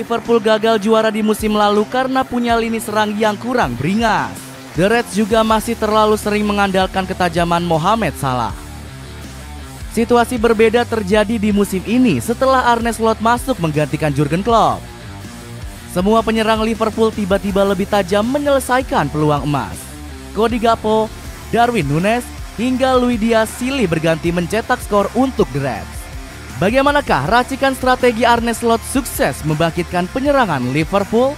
Liverpool gagal juara di musim lalu karena punya lini serang yang kurang beringas. The Reds juga masih terlalu sering mengandalkan ketajaman Mohamed Salah. Situasi berbeda terjadi di musim ini setelah Arne Slot masuk menggantikan Jurgen Klopp. Semua penyerang Liverpool tiba-tiba lebih tajam menyelesaikan peluang emas. Cody Gakpo, Darwin Núñez, hingga Luis Diaz silih berganti mencetak skor untuk The Reds. Bagaimanakah racikan strategi Arne Slot sukses membangkitkan penyerangan Liverpool?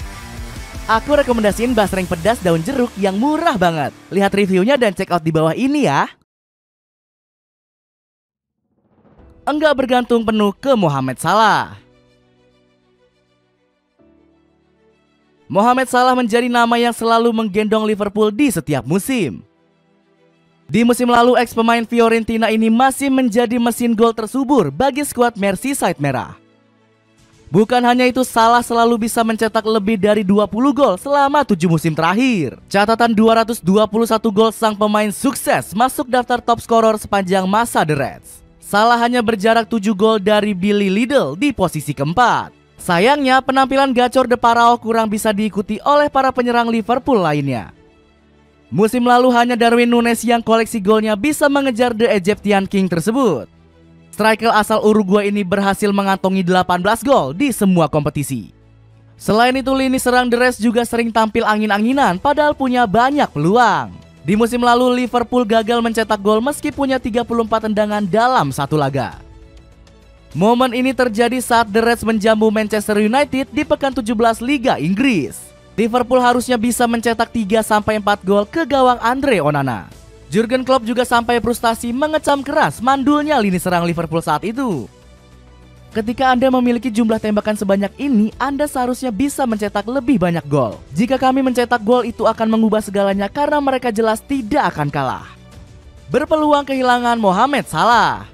Aku rekomendasiin basreng pedas daun jeruk yang murah banget. Lihat reviewnya dan check out di bawah ini ya. Enggak bergantung penuh ke Mohamed Salah. Mohamed Salah menjadi nama yang selalu menggendong Liverpool di setiap musim. Di musim lalu, ex-pemain Fiorentina ini masih menjadi mesin gol tersubur bagi skuad Merseyside Merah. Bukan hanya itu, Salah selalu bisa mencetak lebih dari 20 gol selama 7 musim terakhir. Catatan 221 gol sang pemain sukses masuk daftar top scorer sepanjang masa The Reds. Salah hanya berjarak 7 gol dari Billy Liddell di posisi keempat. Sayangnya, penampilan gacor De Parao kurang bisa diikuti oleh para penyerang Liverpool lainnya. Musim lalu hanya Darwin Núñez yang koleksi golnya bisa mengejar The Egyptian King tersebut. Striker asal Uruguay ini berhasil mengantongi 18 gol di semua kompetisi. Selain itu, lini serang The Reds juga sering tampil angin-anginan padahal punya banyak peluang. Di musim lalu, Liverpool gagal mencetak gol meski punya 34 tendangan dalam satu laga. Momen ini terjadi saat The Reds menjamu Manchester United di pekan 17 Liga Inggris. Liverpool harusnya bisa mencetak 3-4 gol ke gawang Andre Onana. Jurgen Klopp juga sampai frustasi mengecam keras mandulnya lini serang Liverpool saat itu. Ketika Anda memiliki jumlah tembakan sebanyak ini, Anda seharusnya bisa mencetak lebih banyak gol. Jika kami mencetak gol, itu akan mengubah segalanya karena mereka jelas tidak akan kalah. Berpeluang kehilangan Mohamed Salah.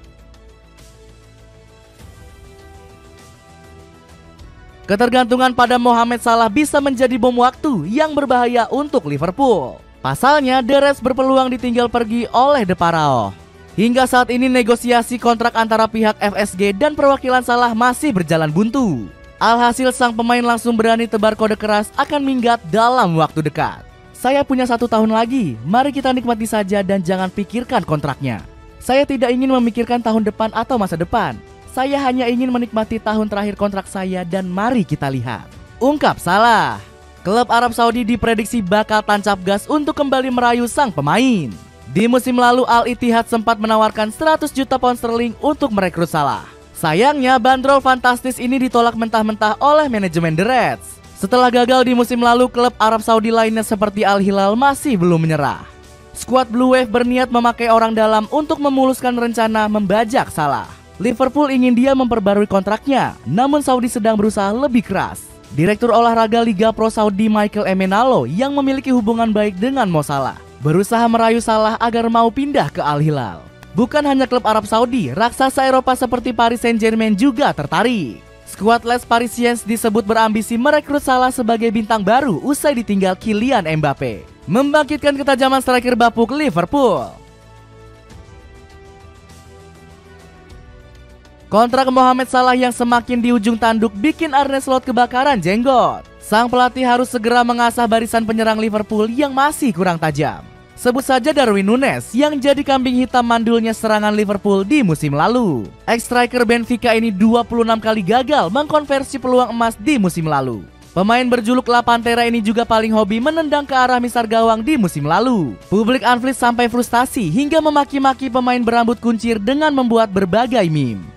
Ketergantungan pada Mohamed Salah bisa menjadi bom waktu yang berbahaya untuk Liverpool. Pasalnya, The Reds berpeluang ditinggal pergi oleh De Parao. Hingga saat ini negosiasi kontrak antara pihak FSG dan perwakilan Salah masih berjalan buntu. Alhasil, sang pemain langsung berani tebar kode keras akan minggat dalam waktu dekat. Saya punya 1 tahun lagi, mari kita nikmati saja dan jangan pikirkan kontraknya. Saya tidak ingin memikirkan tahun depan atau masa depan. Saya hanya ingin menikmati tahun terakhir kontrak saya dan mari kita lihat, ungkap Salah. Klub Arab Saudi diprediksi bakal tancap gas untuk kembali merayu sang pemain. Di musim lalu, Al Ittihad sempat menawarkan 100 juta pound sterling untuk merekrut Salah. Sayangnya, bandrol fantastis ini ditolak mentah-mentah oleh manajemen The Reds. Setelah gagal di musim lalu, klub Arab Saudi lainnya seperti Al Hilal masih belum menyerah. Skuad Blue Wave berniat memakai orang dalam untuk memuluskan rencana membajak Salah. Liverpool ingin dia memperbarui kontraknya, namun Saudi sedang berusaha lebih keras. Direktur olahraga Liga Pro Saudi Michael Emenalo yang memiliki hubungan baik dengan Mo Salah berusaha merayu Salah agar mau pindah ke Al Hilal. Bukan hanya klub Arab Saudi, raksasa Eropa seperti Paris Saint-Germain juga tertarik. Skuad Les Parisiens disebut berambisi merekrut Salah sebagai bintang baru usai ditinggal Kylian Mbappe, membangkitkan ketajaman striker bapuk Liverpool. Kontrak Mohamed Salah yang semakin di ujung tanduk bikin Arne Slot kebakaran jenggot. Sang pelatih harus segera mengasah barisan penyerang Liverpool yang masih kurang tajam. Sebut saja Darwin Núñez yang jadi kambing hitam mandulnya serangan Liverpool di musim lalu. Ex-striker Benfica ini 26 kali gagal mengkonversi peluang emas di musim lalu. Pemain berjuluk La Pantera ini juga paling hobi menendang ke arah misar gawang di musim lalu. Publik Anfield sampai frustasi hingga memaki-maki pemain berambut kuncir dengan membuat berbagai meme.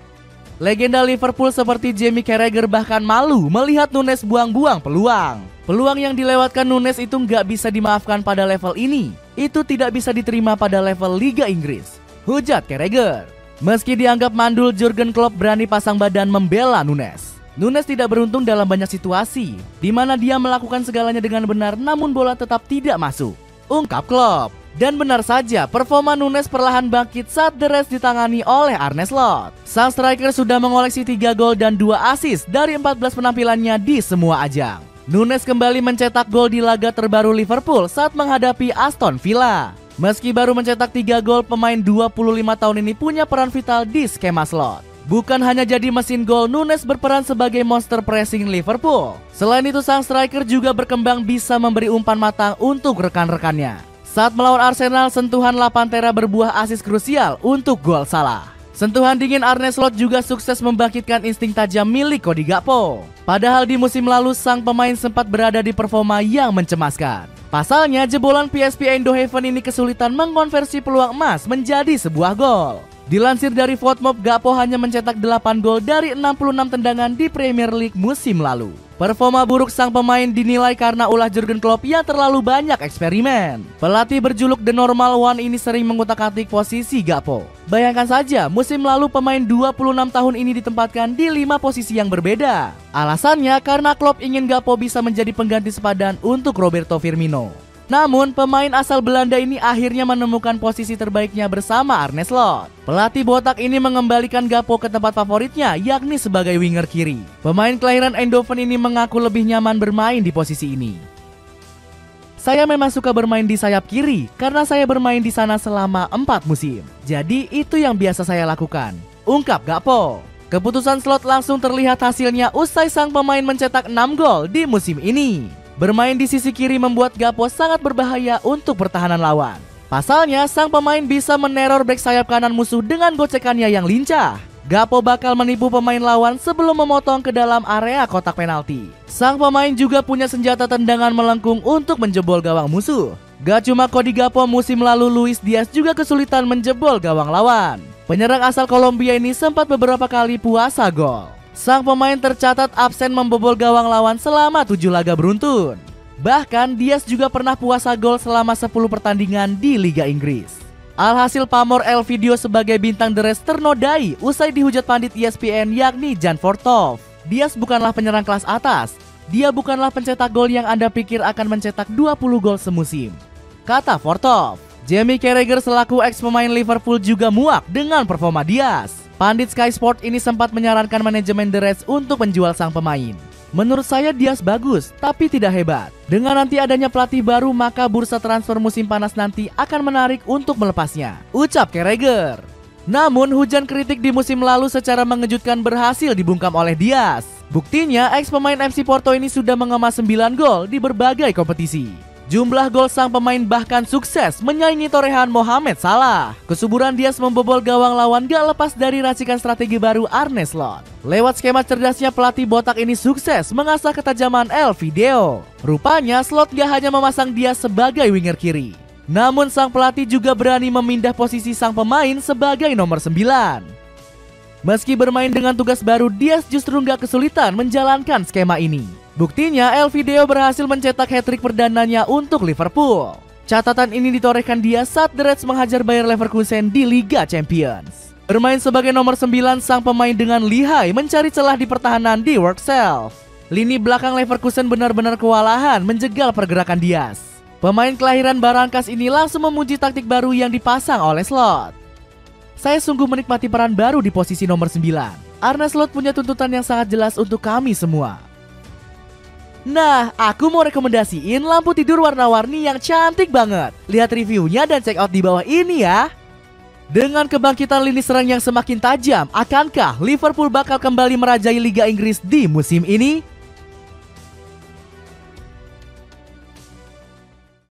Legenda Liverpool seperti Jamie Carragher bahkan malu melihat Núñez buang-buang peluang. Peluang yang dilewatkan Núñez itu nggak bisa dimaafkan pada level ini. Itu tidak bisa diterima pada level Liga Inggris, hujat Carragher. Meski dianggap mandul, Jurgen Klopp berani pasang badan membela Núñez. Núñez tidak beruntung dalam banyak situasi, di mana dia melakukan segalanya dengan benar namun bola tetap tidak masuk, ungkap Klopp. Dan benar saja, performa Núñez perlahan bangkit saat The Reds ditangani oleh Arne Slot. Sang striker sudah mengoleksi 3 gol dan 2 assist dari 14 penampilannya di semua ajang. Núñez kembali mencetak gol di laga terbaru Liverpool saat menghadapi Aston Villa. Meski baru mencetak 3 gol, pemain 25 tahun ini punya peran vital di skema Slot. Bukan hanya jadi mesin gol, Nunes berperan sebagai monster pressing Liverpool. Selain itu, sang striker juga berkembang bisa memberi umpan matang untuk rekan-rekannya. Saat melawan Arsenal, sentuhan La Pantera berbuah asis krusial untuk gol Salah. Sentuhan dingin Arne Slot juga sukses membangkitkan insting tajam milik Cody Gakpo. Padahal di musim lalu, sang pemain sempat berada di performa yang mencemaskan. Pasalnya, jebolan PSV Eindhoven ini kesulitan mengonversi peluang emas menjadi sebuah gol. Dilansir dari Fotmob, Gakpo hanya mencetak 8 gol dari 66 tendangan di Premier League musim lalu. Performa buruk sang pemain dinilai karena ulah Jurgen Klopp yang terlalu banyak eksperimen. Pelatih berjuluk The Normal One ini sering mengutak-atik posisi Gakpo. Bayangkan saja, musim lalu pemain 26 tahun ini ditempatkan di 5 posisi yang berbeda. Alasannya karena Klopp ingin Gakpo bisa menjadi pengganti sepadan untuk Roberto Firmino. Namun, pemain asal Belanda ini akhirnya menemukan posisi terbaiknya bersama Arne Slot. Pelatih botak ini mengembalikan Gakpo ke tempat favoritnya, yakni sebagai winger kiri. Pemain kelahiran Eindhoven ini mengaku lebih nyaman bermain di posisi ini. Saya memang suka bermain di sayap kiri, karena saya bermain di sana selama 4 musim. Jadi, itu yang biasa saya lakukan, ungkap Gakpo. Keputusan Slot langsung terlihat hasilnya usai sang pemain mencetak 6 gol di musim ini. Bermain di sisi kiri membuat Gakpo sangat berbahaya untuk pertahanan lawan. Pasalnya, sang pemain bisa meneror bek sayap kanan musuh dengan gocekannya yang lincah. Gakpo bakal menipu pemain lawan sebelum memotong ke dalam area kotak penalti. Sang pemain juga punya senjata tendangan melengkung untuk menjebol gawang musuh. Gak cuma Cody Gakpo, musim lalu Luis Diaz juga kesulitan menjebol gawang lawan. Penyerang asal Kolombia ini sempat beberapa kali puasa gol. Sang pemain tercatat absen membobol gawang lawan selama 7 laga beruntun. Bahkan Diaz juga pernah puasa gol selama 10 pertandingan di Liga Inggris. Alhasil pamor Elvidio sebagai bintang The Reds ternodai usai dihujat pandit ESPN yakni Jan Fortov. Diaz bukanlah penyerang kelas atas. Dia bukanlah pencetak gol yang Anda pikir akan mencetak 20 gol semusim, kata Fortov. Jamie Carragher selaku ex-pemain Liverpool juga muak dengan performa Diaz. Pandit Sky Sport ini sempat menyarankan manajemen The Reds untuk menjual sang pemain. Menurut saya Diaz bagus, tapi tidak hebat. Dengan nanti adanya pelatih baru, maka bursa transfer musim panas nanti akan menarik untuk melepasnya, ucap Carragher. Namun hujan kritik di musim lalu secara mengejutkan berhasil dibungkam oleh Diaz. Buktinya ex-pemain FC Porto ini sudah mengemas 9 gol di berbagai kompetisi. Jumlah gol sang pemain bahkan sukses menyaingi torehan Mohamed Salah. Kesuburan Diaz membobol gawang lawan gak lepas dari racikan strategi baru Arne Slot. Lewat skema cerdasnya, pelatih botak ini sukses mengasah ketajaman Elvidio. Rupanya Slot gak hanya memasang Diaz sebagai winger kiri, namun sang pelatih juga berani memindah posisi sang pemain sebagai nomor 9. Meski bermain dengan tugas baru, Diaz justru gak kesulitan menjalankan skema ini. Buktinya, Elvidio berhasil mencetak hat-trick perdananya untuk Liverpool. Catatan ini ditorehkan dia saat The Reds menghajar Bayer Leverkusen di Liga Champions. Bermain sebagai nomor 9, sang pemain dengan lihai mencari celah di pertahanan di work self. Lini belakang Leverkusen benar-benar kewalahan menjegal pergerakan Diaz. Pemain kelahiran Barangkas ini langsung memuji taktik baru yang dipasang oleh Slot. Saya sungguh menikmati peran baru di posisi nomor 9. Arne Slot punya tuntutan yang sangat jelas untuk kami semua. Nah, aku mau rekomendasiin lampu tidur warna-warni yang cantik banget. Lihat reviewnya dan check out di bawah ini ya. Dengan kebangkitan lini serang yang semakin tajam, akankah Liverpool bakal kembali merajai Liga Inggris di musim ini?